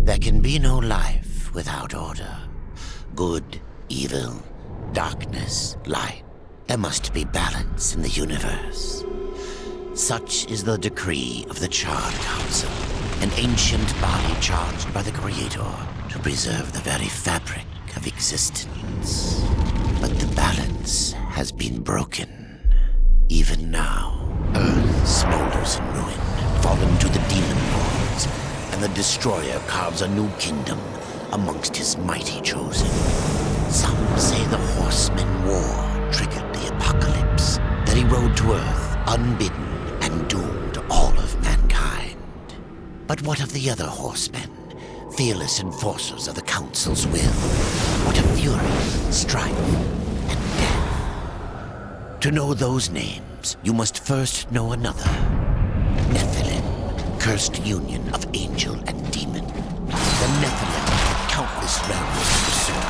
There can be no life without order. Good, evil, darkness, light. There must be balance in the universe. Such is the decree of the Charred Council, an ancient body charged by the Creator to preserve the very fabric of existence. But the balance has been broken. Even now, Earth smolders in ruin, fallen to the demon lords, and the Destroyer carves a new kingdom amongst his mighty chosen. Some say the Horseman War triggered the apocalypse, that he rode to Earth unbidden and doomed all of mankind. But what of the other horsemen, fearless enforcers of the Council's will? What of fury, strife, and death? To know those names, you must first know another. Nephilim, cursed union of angel and demon. The Nephilim had countless realms to pursue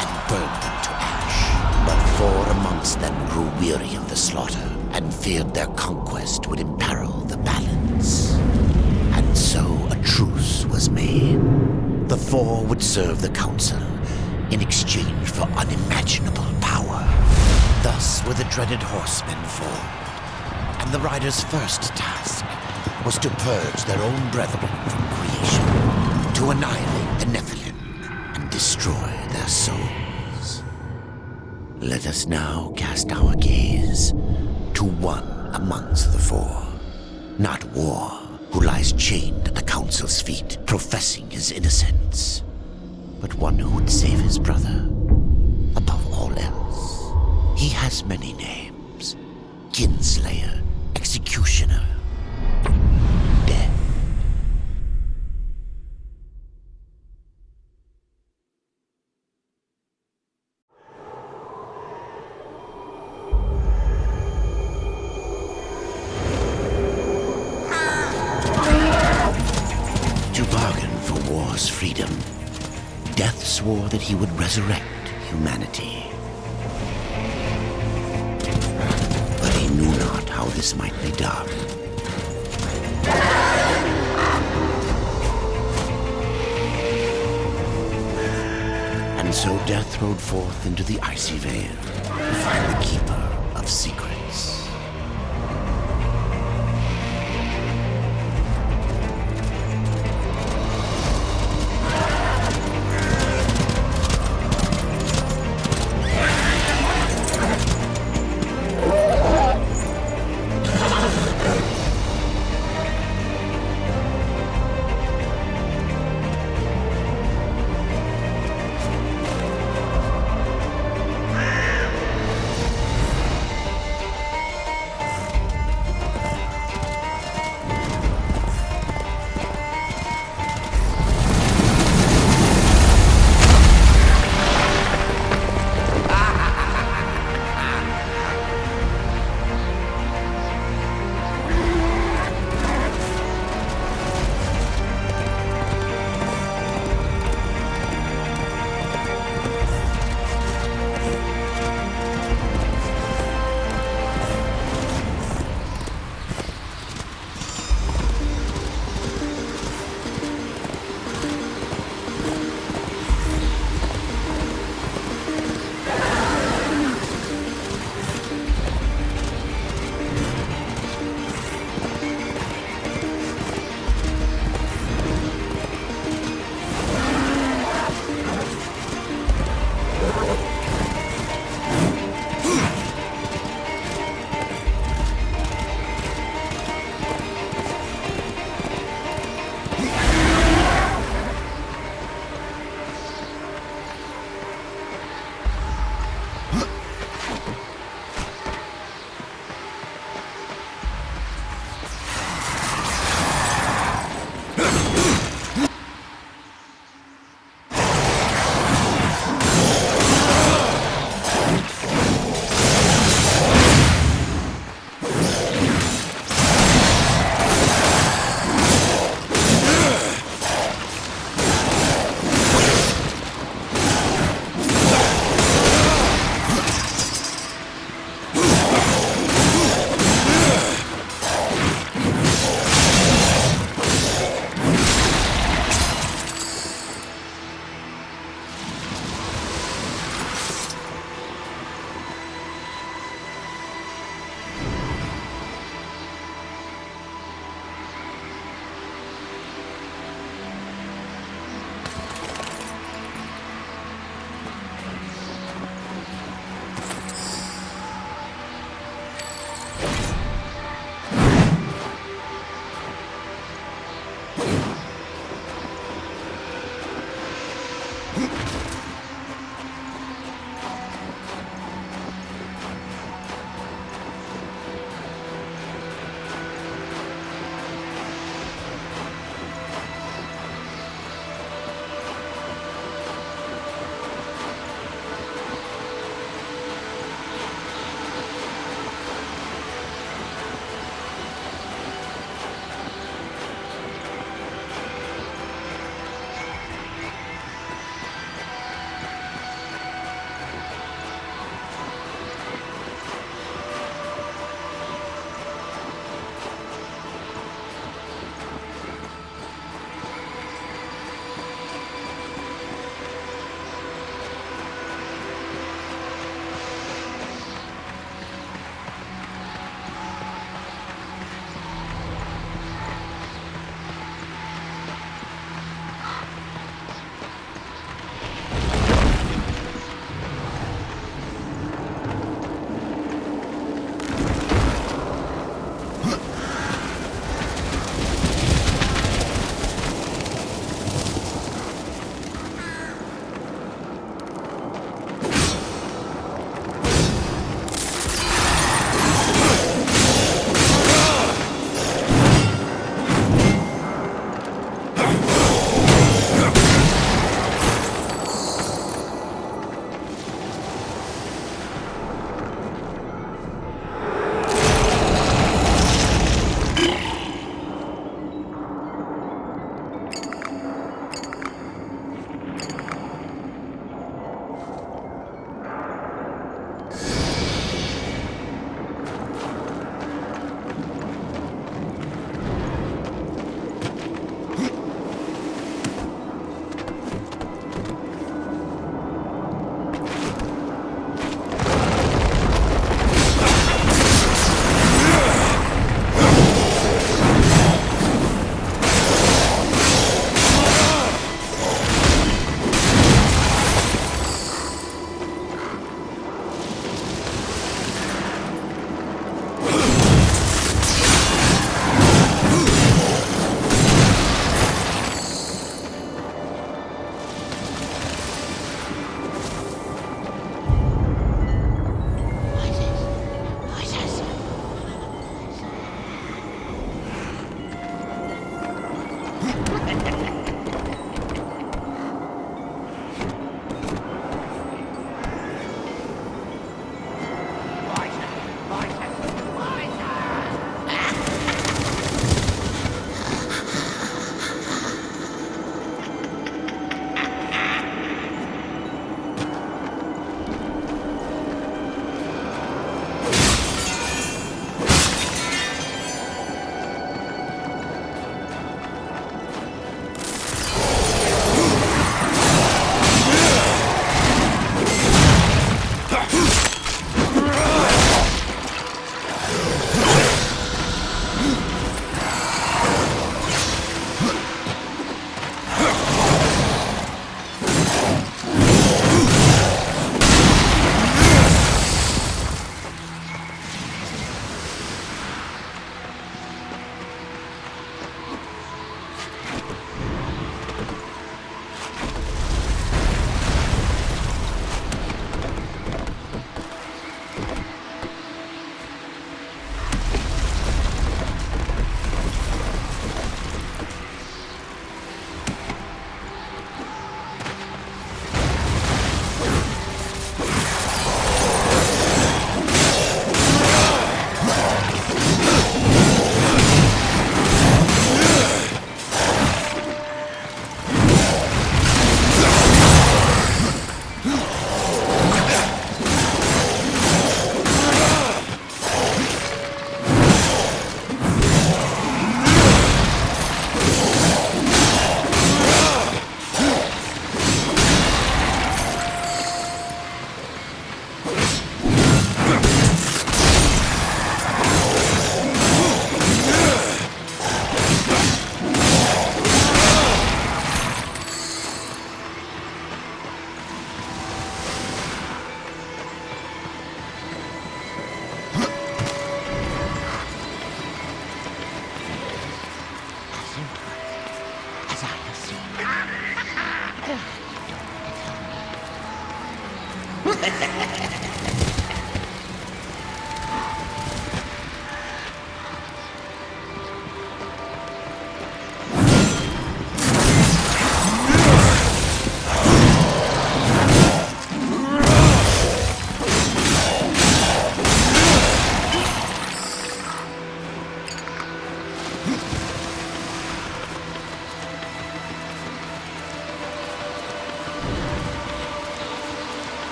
and burned them to ash. But 4 amongst them grew weary of the slaughter and feared their conquest would imperil the balance. And so a truce was made. The 4 would serve the Council in exchange for unimaginable power. Thus were the dreaded horsemen formed, and the riders' first task was to purge their own brethren from creation, to annihilate the Nephilim and destroy their souls. Let us now cast our gaze to one amongst the 4. Not War, who lies chained at the Council's feet, professing his innocence, but one who would save his brother above all else. He has many names: Kinslayer, Executioner, Death. To bargain for war's freedom, Death swore that he would resurrect humanity. But he knew not how this might be done. And so Death rode forth into the icy veil to find the Keeper of Secrets.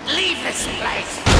Leave this place!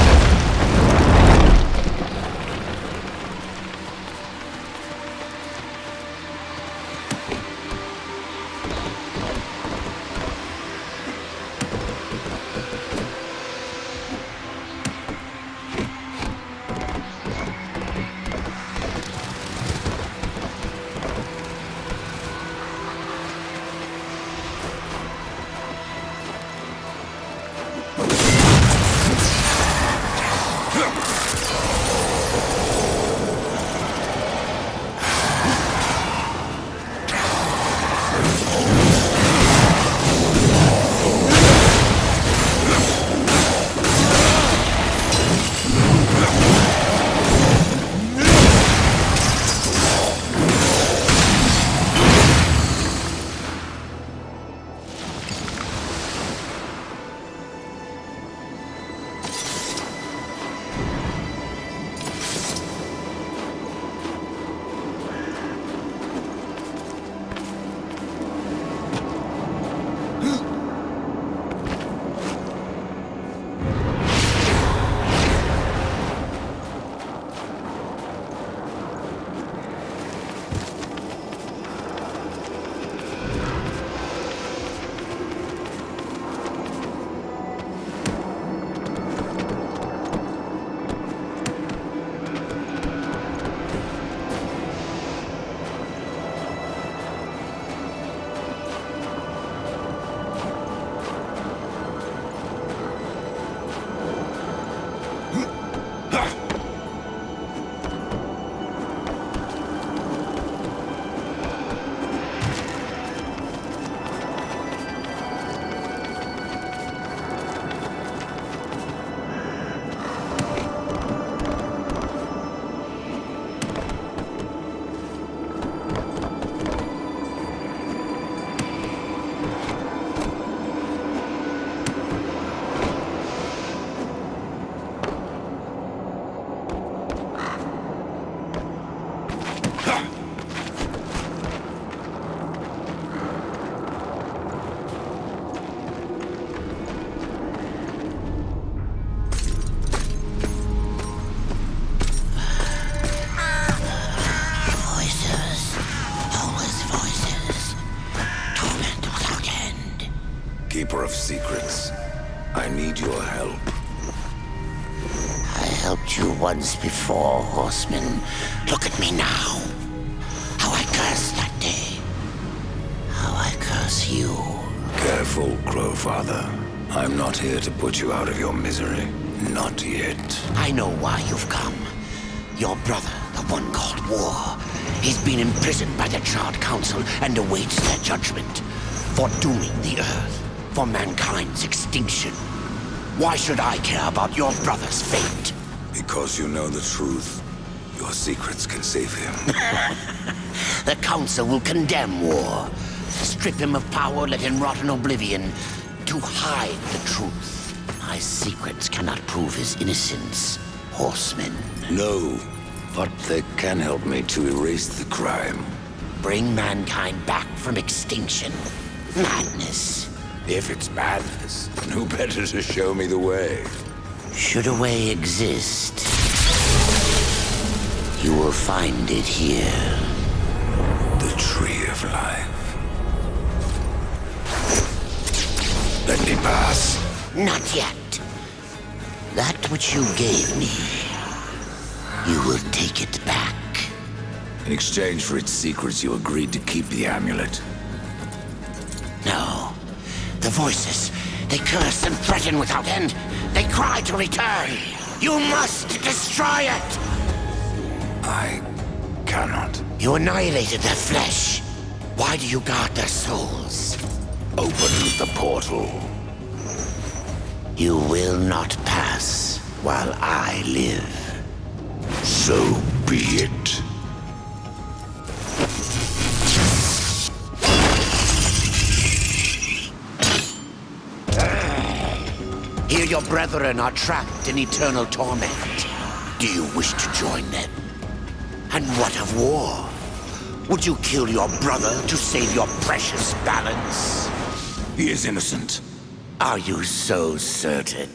Keeper of secrets, I need your help. I helped you once before, Horseman. Look at me now. How I cursed that day. How I curse you. Careful, Crowfather. I'm not here to put you out of your misery. Not yet. I know why you've come. Your brother, the one called War, he's been imprisoned by the Charred Council and awaits their judgment. For dooming the Earth. For mankind's extinction. Why should I care about your brother's fate? Because you know the truth. Your secrets can save him. The Council will condemn War. Strip him of power, let him rot in oblivion. To hide the truth. My secrets cannot prove his innocence, Horseman. No, but they can help me to erase the crime. Bring mankind back from extinction. Madness. If it's madness, then who better to show me the way? Should a way exist, you will find it here. The Tree of Life. Let me pass. Not yet. That which you gave me, you will take it back. In exchange for its secrets, you agreed to keep the amulet. No. The voices, they curse and threaten without end. They cry to return. You must destroy it! I cannot. You annihilated their flesh. Why do you guard their souls? Open the portal. You will not pass while I live. So be it. Here your brethren are trapped in eternal torment. Do you wish to join them? And what of War? Would you kill your brother to save your precious balance? He is innocent. Are you so certain?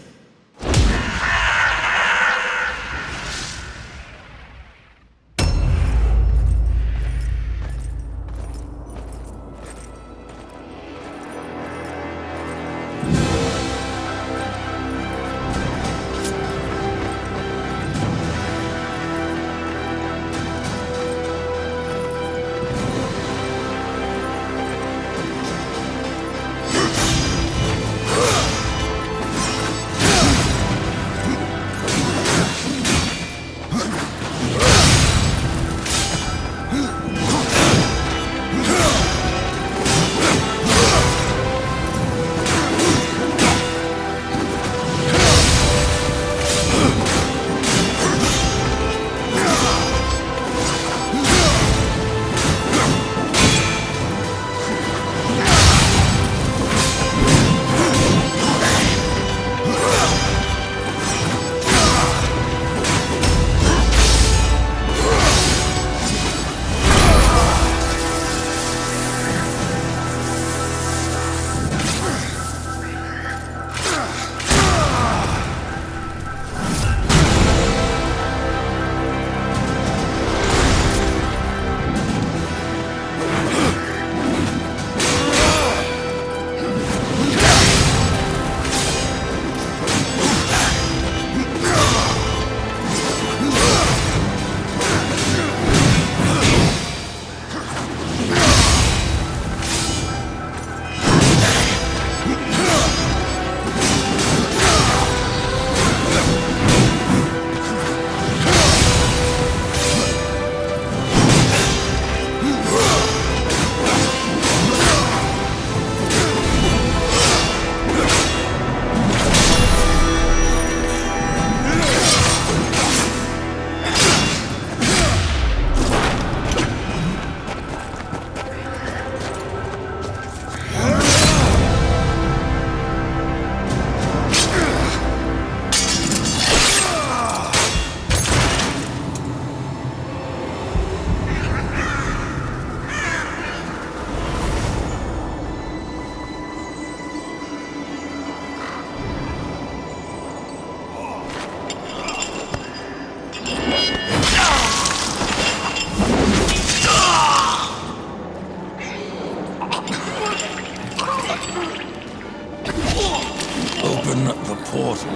Open the portal.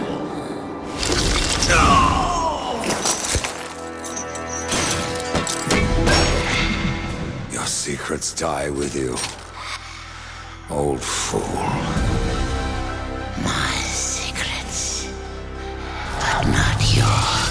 Your secrets die with you, old fool. My secrets, but not yours.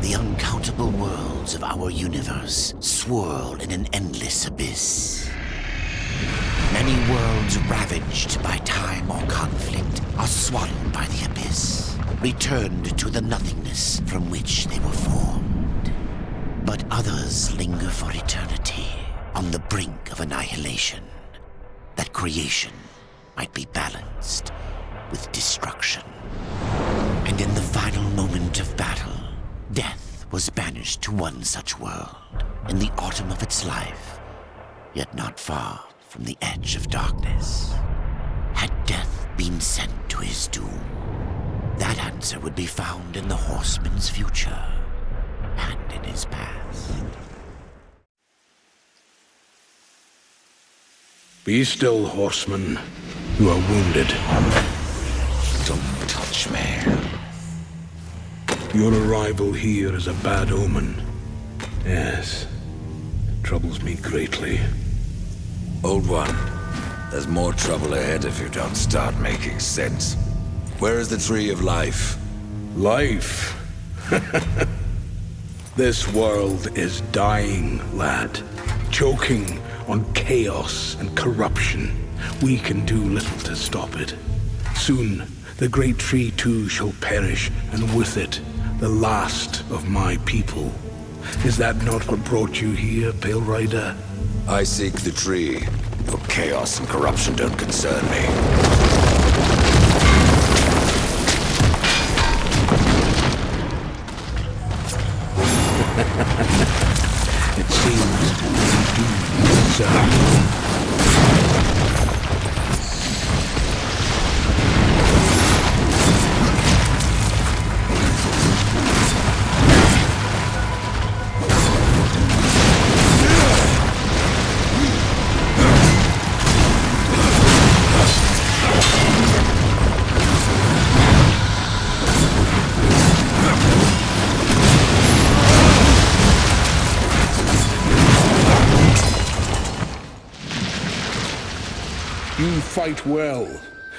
The uncountable worlds of our universe swirl in an endless abyss. Many worlds ravaged by time or conflict are swallowed by the abyss, returned to the nothingness from which they were formed. But others linger for eternity on the brink of annihilation, that creation might be balanced with destruction. And in the final moment of battle, death was banished to one such world in the autumn of its life, yet not far from the edge of darkness. Had death been sent to his doom? That answer would be found in the horseman's future and in his past. Be still, horseman. You are wounded. Don't touch me. Your arrival here is a bad omen. Yes, it troubles me greatly. Old one, there's more trouble ahead if you don't start making sense. Where is the tree of life? Life? This world is dying, lad. Choking on chaos and corruption. We can do little to stop it. Soon, the great tree too shall perish, and with it, the last of my people. Is that not what brought you here, Pale Rider? I seek the tree. Your chaos and corruption don't concern me. It seems we do concern. You fight well,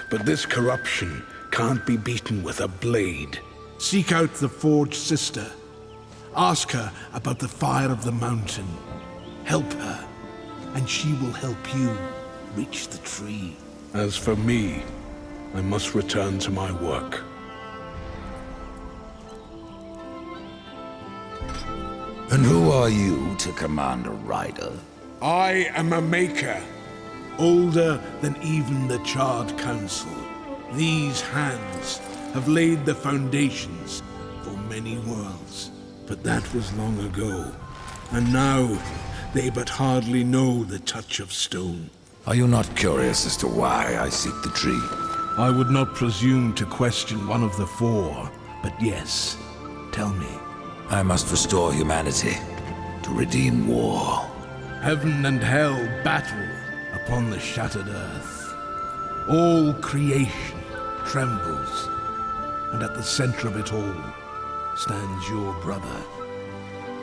but this corruption can't be beaten with a blade. Seek out the Forged Sister. Ask her about the fire of the mountain. Help her, and she will help you reach the tree. As for me, I must return to my work. And who are you to command a rider? I am a maker, older than even the Charred Council. These hands have laid the foundations for many worlds. But that was long ago, and now they but hardly know the touch of stone. Are you not curious as to why I seek the tree? I would not presume to question one of the four, but yes, tell me. I must restore humanity to redeem war. Heaven and hell battle upon the shattered earth. All creation trembles, and at the center of it all stands your brother.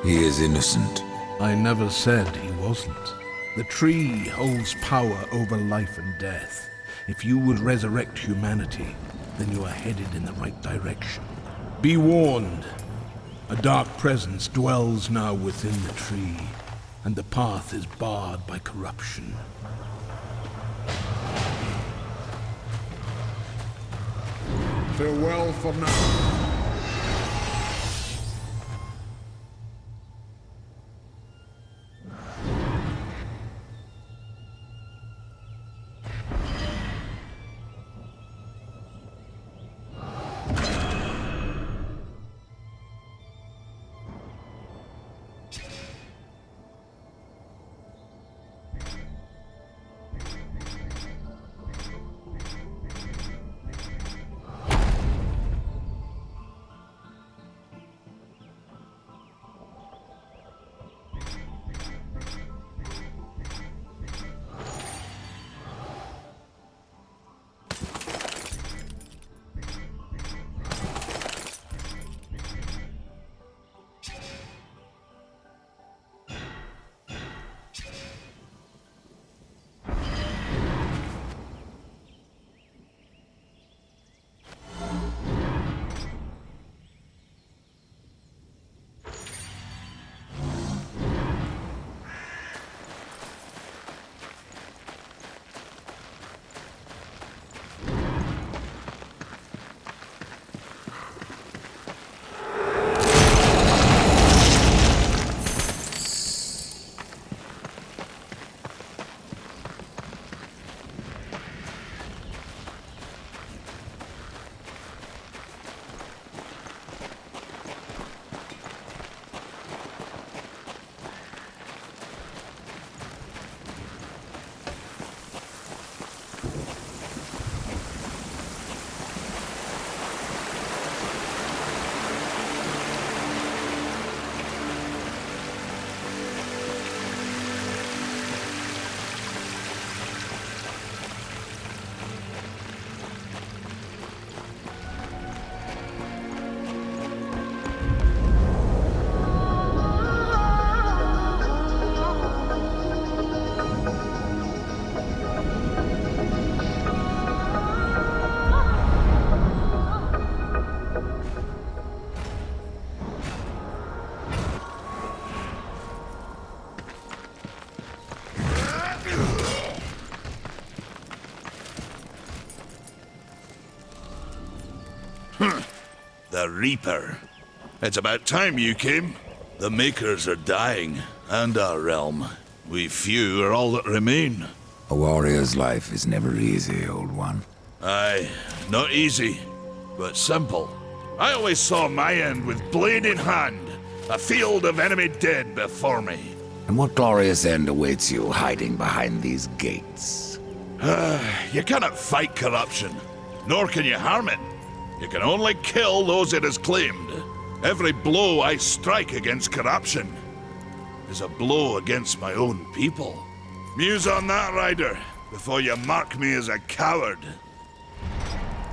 He is innocent. I never said he wasn't. The tree holds power over life and death. If you would resurrect humanity, then you are headed in the right direction. Be warned. A dark presence dwells now within the tree, and the path is barred by corruption. Farewell for now. the Reaper. It's about time you came. The Makers are dying, and our realm. We few are all that remain. A warrior's life is never easy, old one. Aye, not easy, but simple. I always saw my end with blade in hand, a field of enemy dead before me. And what glorious end awaits you hiding behind these gates? You cannot fight corruption, nor can you harm it. You can only kill those it has claimed. Every blow I strike against corruption is a blow against my own people. Muse on that, Ryder, before you mark me as a coward.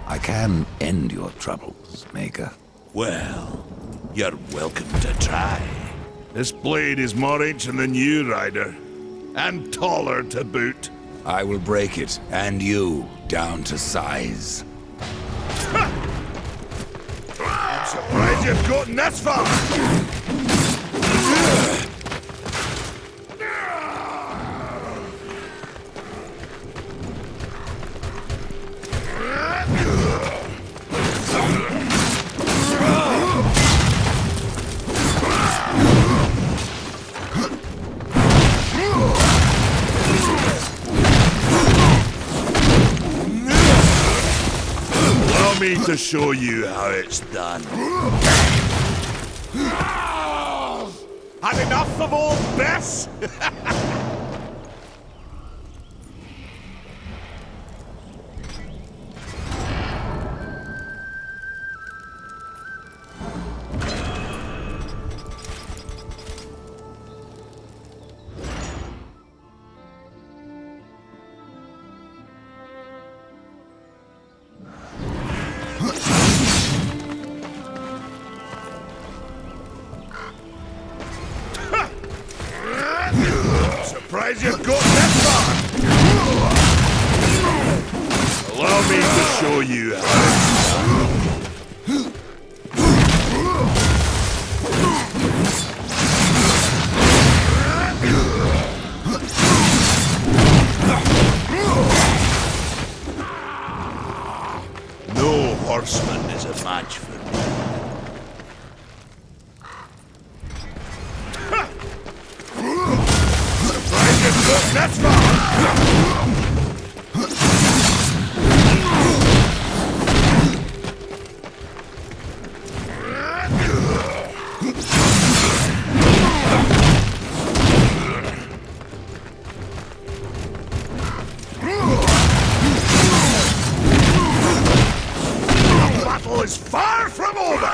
I can end your troubles, Maker. Well, you're welcome to try. This blade is more ancient than you, Ryder, and taller to boot. I will break it, and you, down to size. I'm surprised you've gotten this far! Allow me to show you how it's done. Had enough of old Bess? Surprised you've got this far! Allow me to show you how no horseman is a match for me. That's far! The battle is far from over!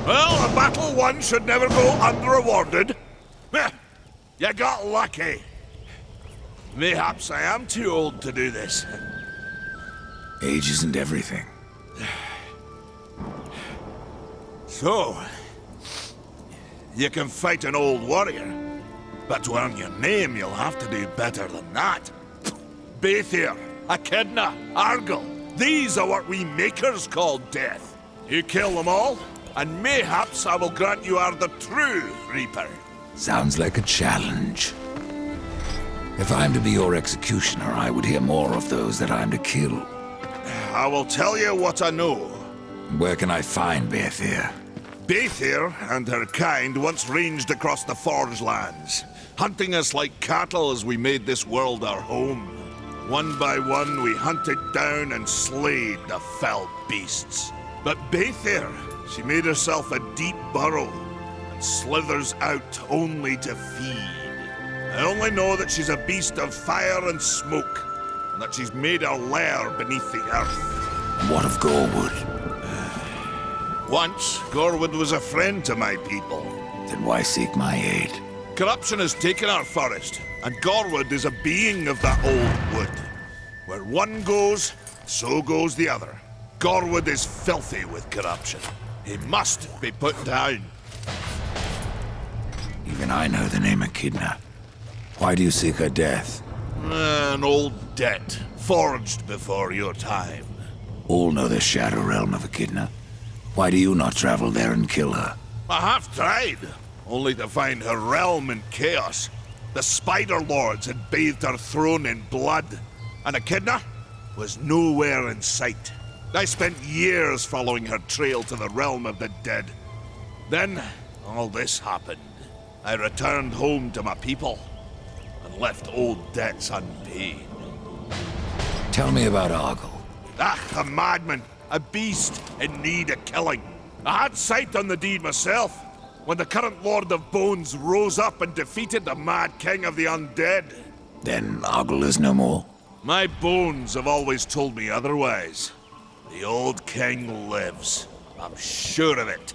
Well, a battle won should never go unrewarded. You got lucky. Mayhaps I am too old to do this. Age isn't everything. So, you can fight an old warrior, but to earn your name, you'll have to do better than that. Baethir, Echidna, Argyll, these are what we Makers call death. You kill them all, and mayhaps I will grant you are the true Reaper. Sounds like a challenge. If I'm to be your executioner, I would hear more of those that I'm to kill. I will tell you what I know. Where can I find Baethir? Baethir and her kind once ranged across the Forge lands, hunting us like cattle as we made this world our home. One by one, we hunted down and slayed the fell beasts. But Baethir, she made herself a deep burrow and slithers out only to feed. I only know that she's a beast of fire and smoke, and that she's made her lair beneath the earth. What of Gorwood? Once, Gorwood was a friend to my people. Then why seek my aid? Corruption has taken our forest, and Gorwood is a being of that old wood. Where one goes, so goes the other. Gorwood is filthy with corruption. He must be put down. Even I know the name Echidna. Why do you seek her death? An old debt, forged before your time. All know the Shadow Realm of Echidna. Why do you not travel there and kill her? I have tried, only to find her realm in chaos. The Spider Lords had bathed her throne in blood, and Echidna was nowhere in sight. I spent years following her trail to the realm of the dead. Then, all this happened. I returned home to my people, and left old debts unpaid. Tell me about Argyll. A madman, a beast in need of killing. I had sight on the deed myself, when the current Lord of Bones rose up and defeated the mad king of the undead. Then Argyll is no more? My bones have always told me otherwise. The old king lives. I'm sure of it.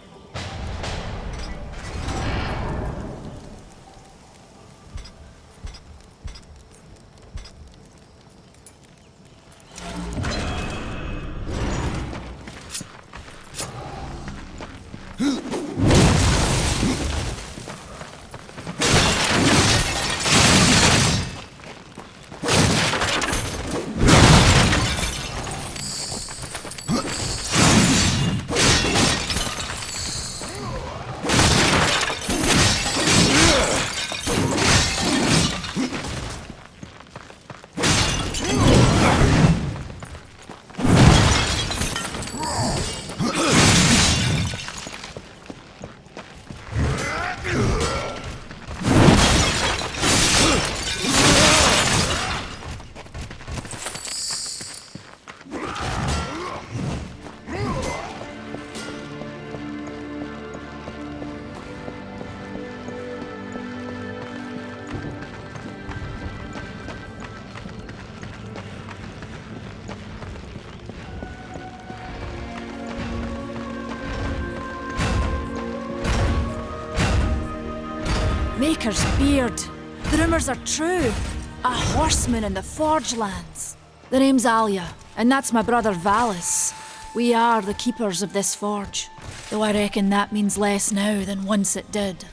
Maker's beard. The rumors are true. A horseman in the Forge lands. The name's Alia, and that's my brother Valis. We are the keepers of this forge, though I reckon that means less now than once it did.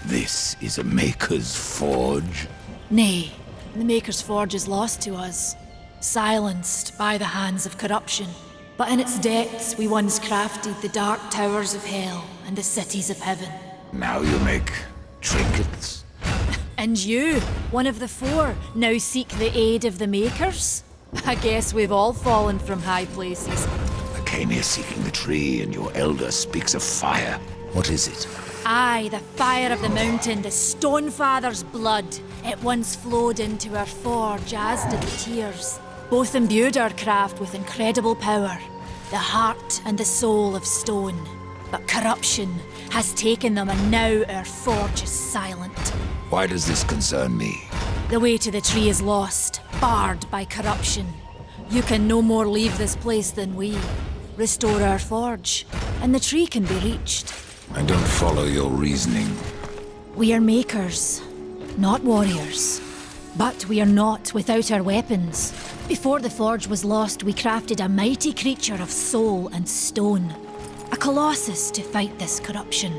This is a Maker's Forge? Nay, the Maker's Forge is lost to us, silenced by the hands of corruption. But in its depths we once crafted the dark towers of hell and the cities of heaven. Now you make trinkets? And you, one of the four, now seek the aid of the Makers? I guess we've all fallen from high places. I came here seeking the tree, and your elder speaks of fire. What is it? Aye, the fire of the mountain, the Stonefather's blood. It once flowed into our forge, as did the tears. Both imbued our craft with incredible power, the heart and the soul of stone. But corruption has taken them, and now our forge is silent. Why does this concern me? The way to the tree is lost, barred by corruption. You can no more leave this place than we. Restore our forge, and the tree can be reached. I don't follow your reasoning. We are makers, not warriors. But we are not without our weapons. Before the forge was lost, we crafted a mighty creature of soul and stone. A colossus to fight this corruption.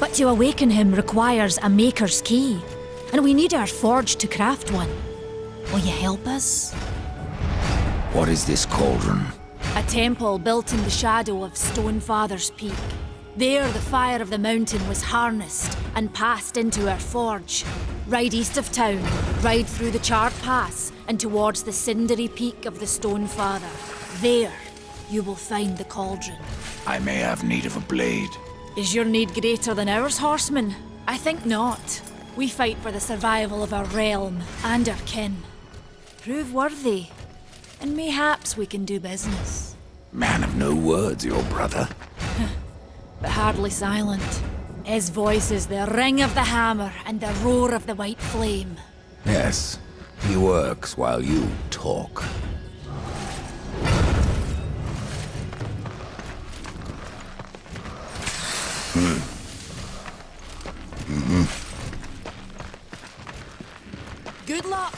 But to awaken him requires a maker's key. And we need our forge to craft one. Will you help us? What is this cauldron? A temple built in the shadow of Stonefather's Peak. There, the fire of the mountain was harnessed and passed into our forge. Ride east of town, ride through the Charred Pass, and towards the cindery peak of the Stonefather. There, you will find the cauldron. I may have need of a blade. Is your need greater than ours, horseman? I think not. We fight for the survival of our realm and our kin. Prove worthy, and mayhaps we can do business. Man of no words, your brother. But hardly silent. His voice is the ring of the hammer and the roar of the white flame. Yes, he works while you talk. Good luck!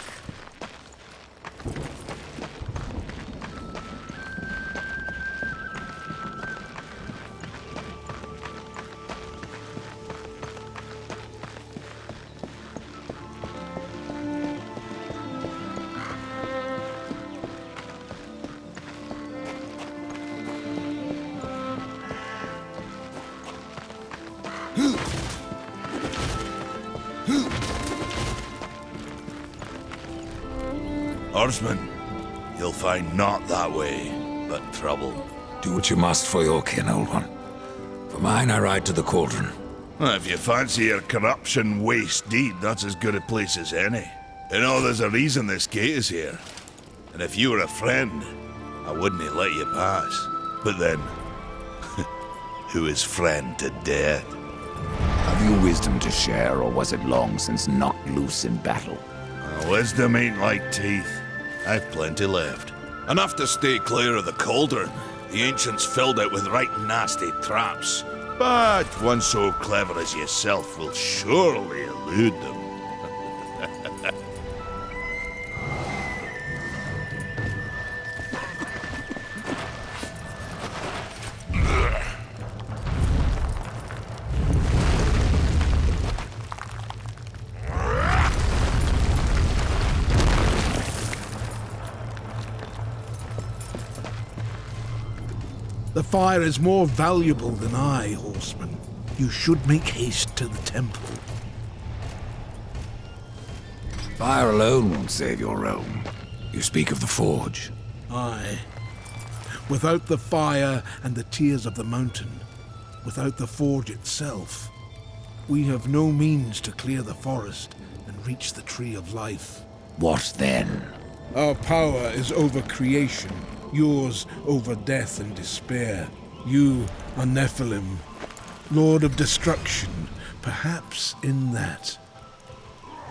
swordsman, you'll find naught that way, but trouble. Do what you must for your kin, old one. For mine, I ride to the cauldron. Well, if you fancy your corruption waste deed, that's as good a place as any. You know, there's a reason this gate is here. And if you were a friend, I wouldn't let you pass. But then, who is friend to death? Have you wisdom to share, or was it long since knocked loose in battle? Wisdom ain't like teeth. I've plenty left. Enough to stay clear of the cauldron. The ancients filled it with right nasty traps. But one so clever as yourself will surely elude them. The fire is more valuable than I, horseman. You should make haste to the temple. Fire alone won't save your realm. You speak of the forge. Aye. Without the fire and the tears of the mountain, without the forge itself, we have no means to clear the forest and reach the tree of life. What then? Our power is over creation, yours over death and despair. You are Nephilim, Lord of Destruction. Perhaps in that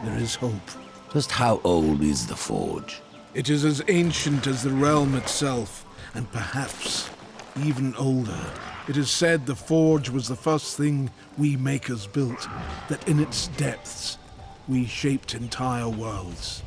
there is hope. Just how old is the forge? It is as ancient as the realm itself, and perhaps even older. It is said the forge was the first thing we makers built, that in its depths we shaped entire worlds.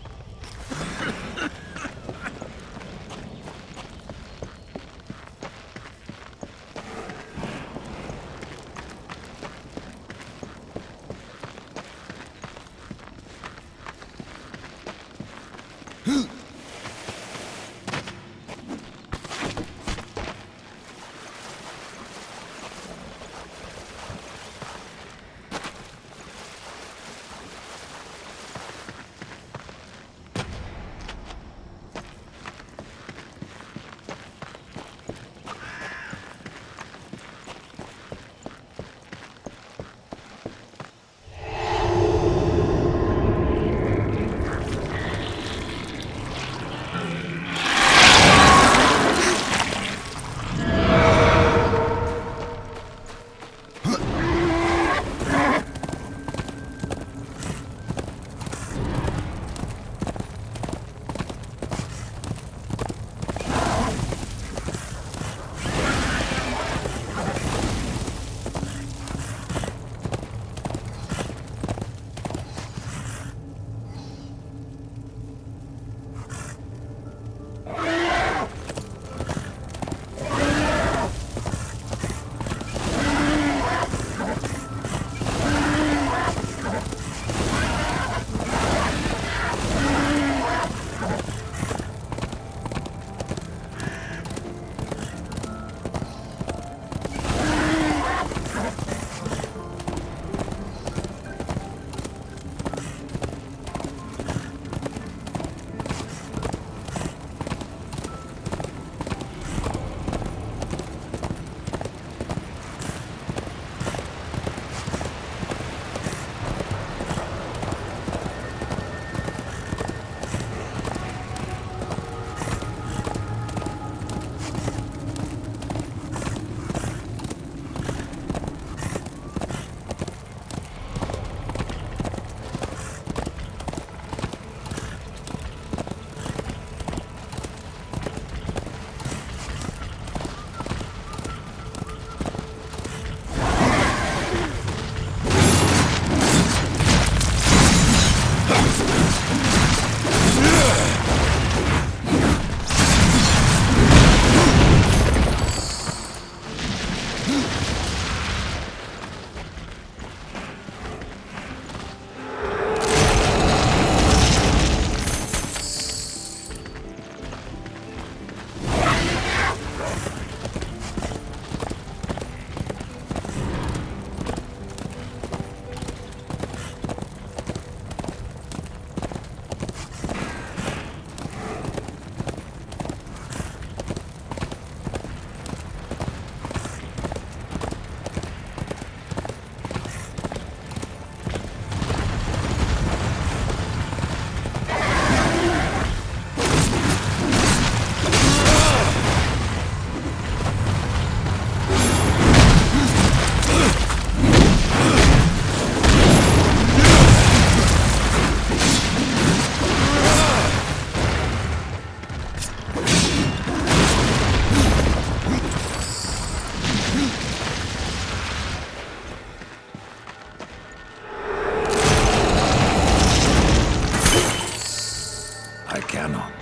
I cannot.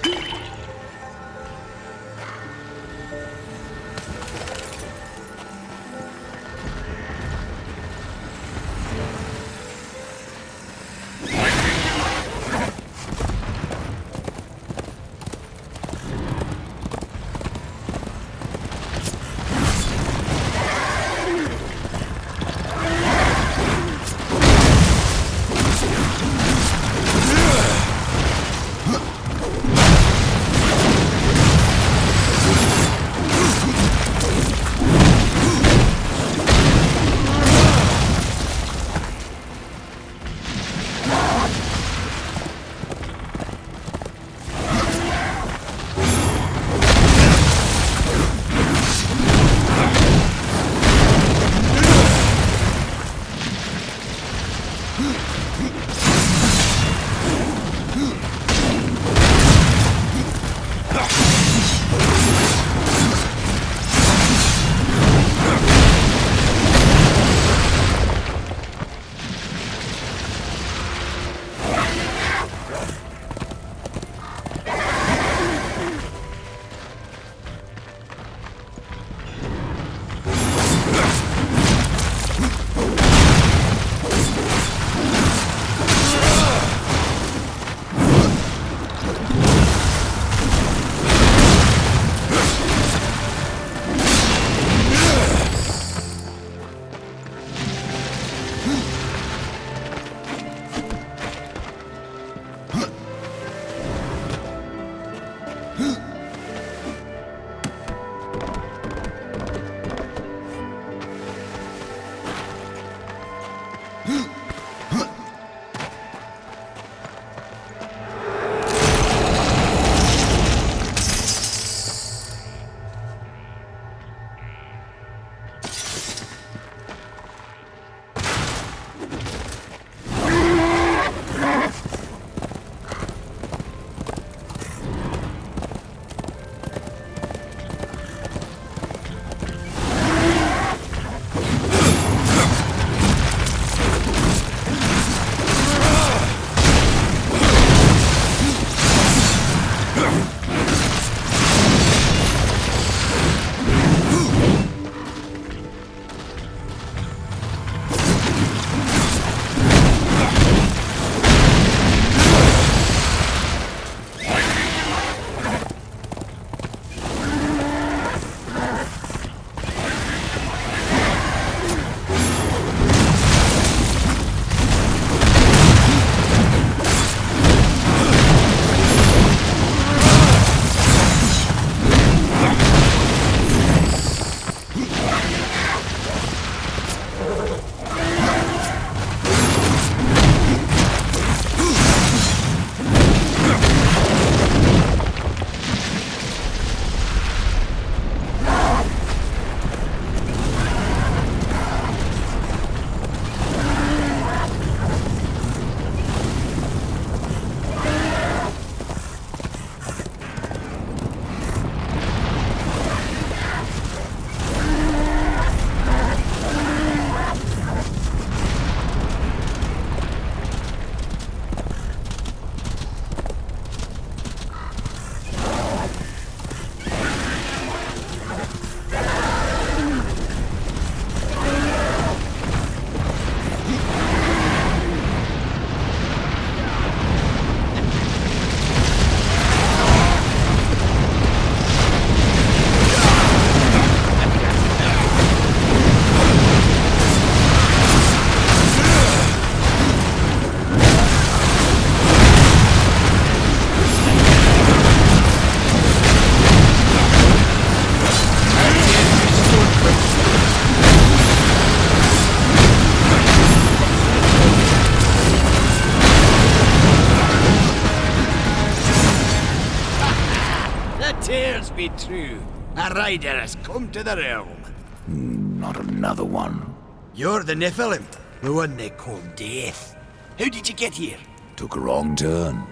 Tears be true. A rider has come to the realm. Not another one. You're the Nephilim, the one they call Death. How did you get here? Took a wrong turn.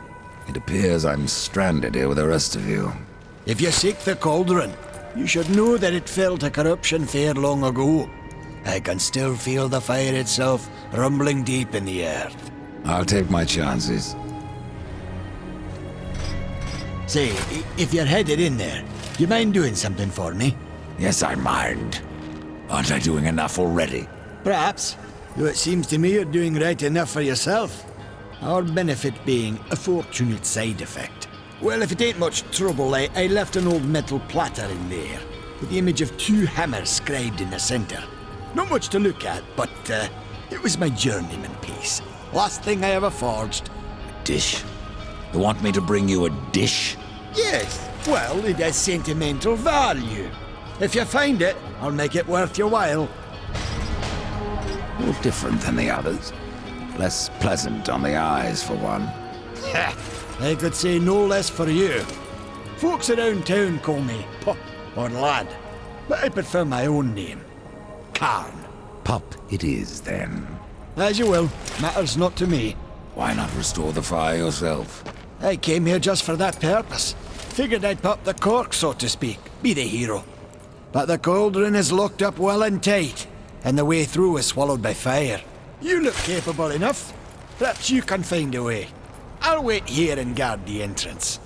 It appears I'm stranded here with the rest of you. If you seek the cauldron, you should know that it fell to corruption fair long ago. I can still feel the fire itself rumbling deep in the earth. I'll take my chances. Say, if you're headed in there, you mind doing something for me? Yes, I mind. Aren't I doing enough already? Perhaps, though it seems to me you're doing right enough for yourself. Our benefit being a fortunate side effect. Well, if it ain't much trouble, I left an old metal platter in there, with the image of 2 hammers scribed in the center. Not much to look at, but it was my journeyman piece. Last thing I ever forged. Dish? You want me to bring you a dish? Yes, well, it has sentimental value. If you find it, I'll make it worth your while. No different than the others. Less pleasant on the eyes, for one. I could say no less for you. Folks around town call me Pup or Lad, but I prefer my own name. Karn. Pup it is, then. As you will. Matters not to me. Why not restore the fire yourself? I came here just for that purpose. Figured I'd pop the cork, so to speak. Be the hero. But the cauldron is locked up well and tight, and the way through is swallowed by fire. You look capable enough. Perhaps you can find a way. I'll wait here and guard the entrance.